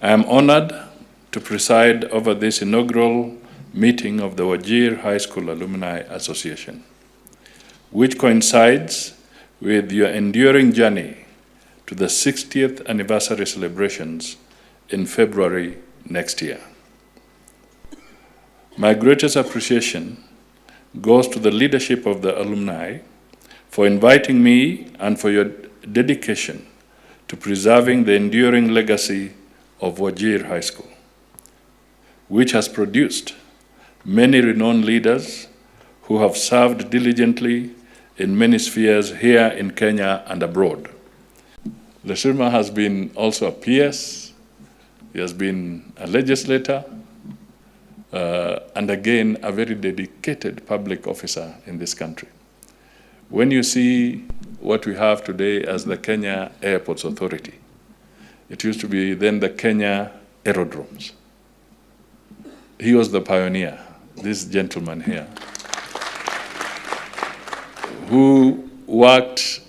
I am honored to preside over this inaugural meeting of the Wajir High School Alumni Association, which coincides with your enduring journey to the 60th anniversary celebrations in February next year. My greatest appreciation goes to the leadership of the alumni for inviting me and for your dedication to preserving the enduring legacy of Wajir High School, which has produced many renowned leaders who have served diligently in many spheres here in Kenya and abroad. Leshurma has been also a PS, he has been a legislator, and again, a very dedicated public officer in this country. When you see what we have today as the Kenya Airports Authority, it used to be then the Kenya Aerodromes. He was the pioneer, this gentleman here, who worked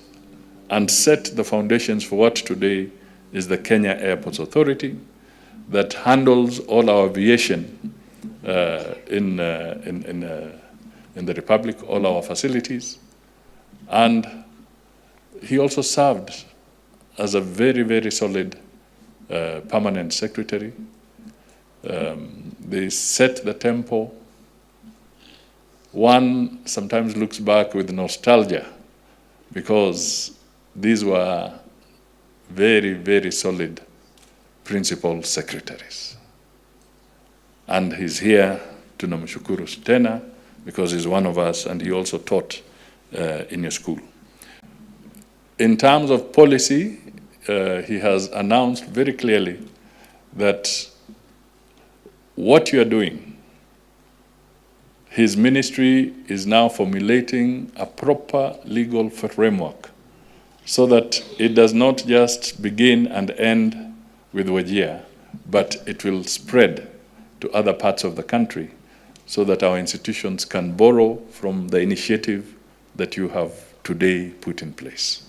and set the foundations for what today is the Kenya Airports Authority that handles all our aviation in the Republic, all our facilities. And he also served as a very, very solid permanent secretary. They set the tempo. One sometimes looks back with nostalgia because these were very, very solid principal secretaries. And he's here to namshukuru tena because he's one of us and he also taught in your school. In terms of policy, he has announced very clearly that what you are doing, his ministry is now formulating a proper legal framework so that it does not just begin and end with Wajir, but it will spread to other parts of the country so that our institutions can borrow from the initiative that you have today put in place.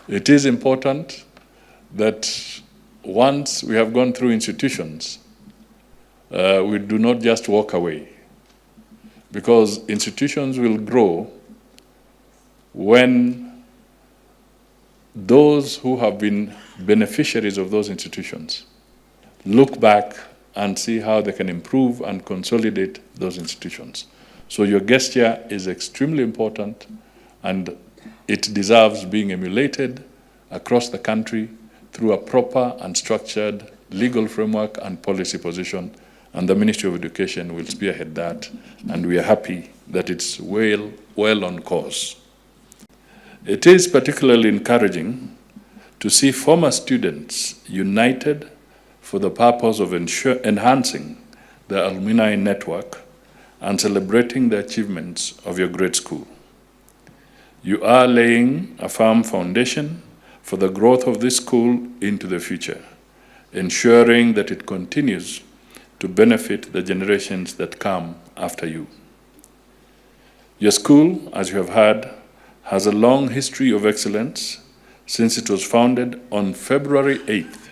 It is important that once we have gone through institutions, we do not just walk away, because institutions will grow when those who have been beneficiaries of those institutions look back and see how they can improve and consolidate those institutions. So your gesture is extremely important and it deserves being emulated across the country through a proper and structured legal framework and policy position, and the Ministry of Education will spearhead that, and we are happy that it's well on course. It is particularly encouraging to see former students united for the purpose of enhancing the alumni network and celebrating the achievements of your great school. You are laying a firm foundation for the growth of this school into the future, ensuring that it continues to benefit the generations that come after you. Your school, as you have heard, has a long history of excellence since it was founded on February 8th,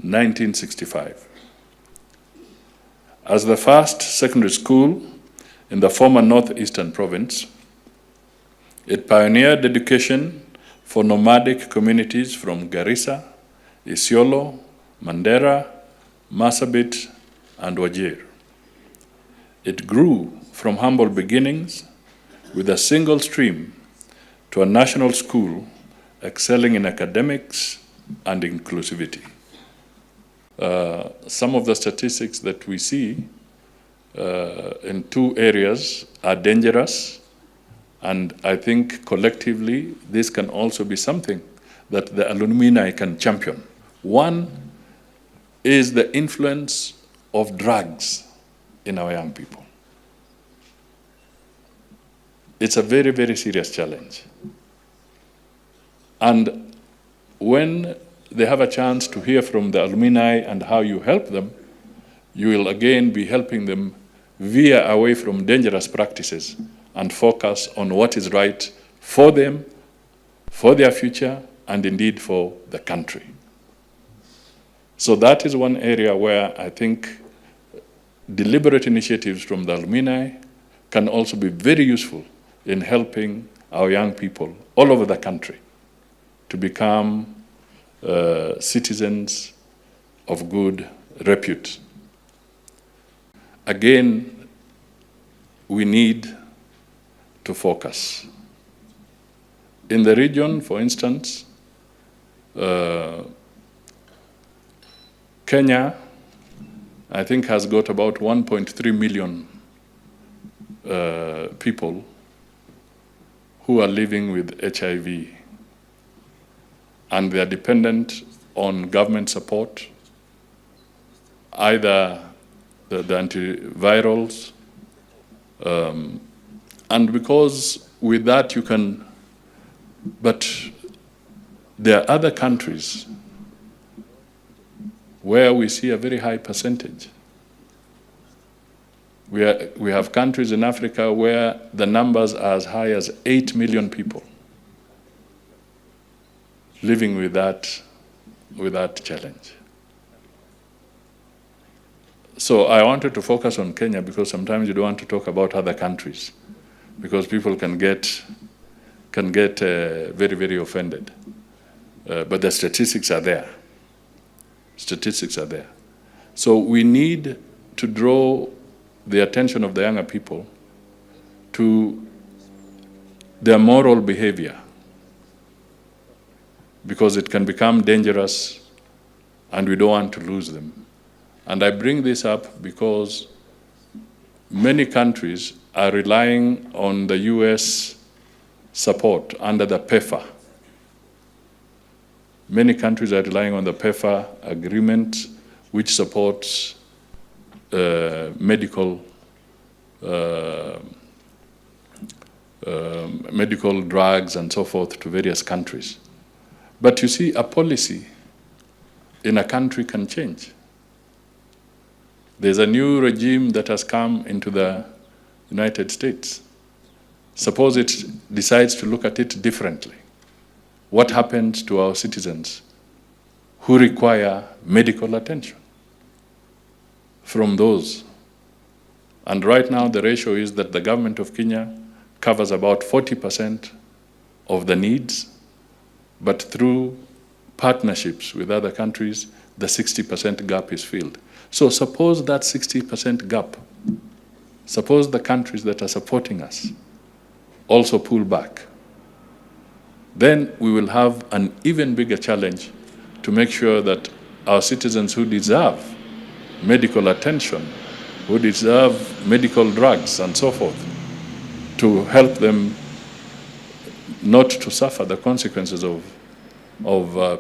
1965. As the first secondary school in the former Northeastern Province, it pioneered education for nomadic communities from Garissa, Isiolo, Mandera, Marsabit, and Wajir. It grew from humble beginnings with a single stream to a national school excelling in academics and inclusivity. Some of the statistics that we see in two areas are dangerous, and I think collectively this can also be something that the alumni can champion. One is the influence of drugs in our young people. It's a very, very serious challenge. And when they have a chance to hear from the alumni and how you help them, you will again be helping them veer away from dangerous practices and focus on what is right for them, for their future, and indeed for the country. So that is one area where I think deliberate initiatives from the alumni can also be very useful in helping our young people all over the country to become citizens of good repute. Again, we need to focus. In the region, for instance, Kenya, I think, has got about 1.3 million people who are living with HIV, and they are dependent on government support, either the antivirals, and because with that you can, but there are other countries where we see a very high percentage. We have countries in Africa where the numbers are as high as 8 million people living with that challenge. So I wanted to focus on Kenya because sometimes you don't want to talk about other countries because people can get very, very offended. But the statistics are there. Statistics are there. So we need to draw the attention of the younger people to their moral behavior, because it can become dangerous and we don't want to lose them. And I bring this up because many countries are relying on the US support under the PEPFAR. Many countries are relying on the PEPFAR agreement, which supports medical drugs and so forth to various countries. But you see, a policy in a country can change. There's a new regime that has come into the United States. Suppose it decides to look at it differently. What happens to our citizens who require medical attention from those? And right now the ratio is that the government of Kenya covers about 40% of the needs, but through partnerships with other countries, the 60% gap is filled. So suppose that 60% gap, suppose the countries that are supporting us also pull back, then we will have an even bigger challenge to make sure that our citizens who deserve medical attention, who deserve medical drugs and so forth, to help them not to suffer the consequences of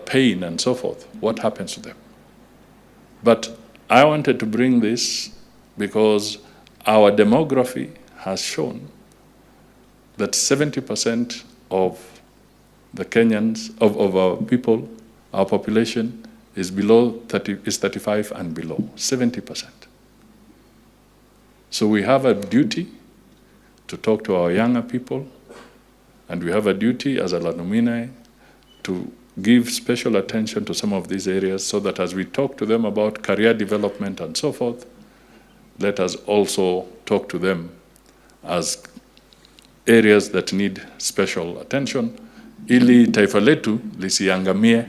pain and so forth. What happens to them? But I wanted to bring this because our demography has shown that 70% of the Kenyans, of our people, our population is below 30, is 35 and below, 70%. So we have a duty to talk to our younger people, and we have a duty as alumni to give special attention to some of these areas so that as we talk to them about career development and so forth, let us also talk to them as areas that need special attention, ili taifa letu lisiangamie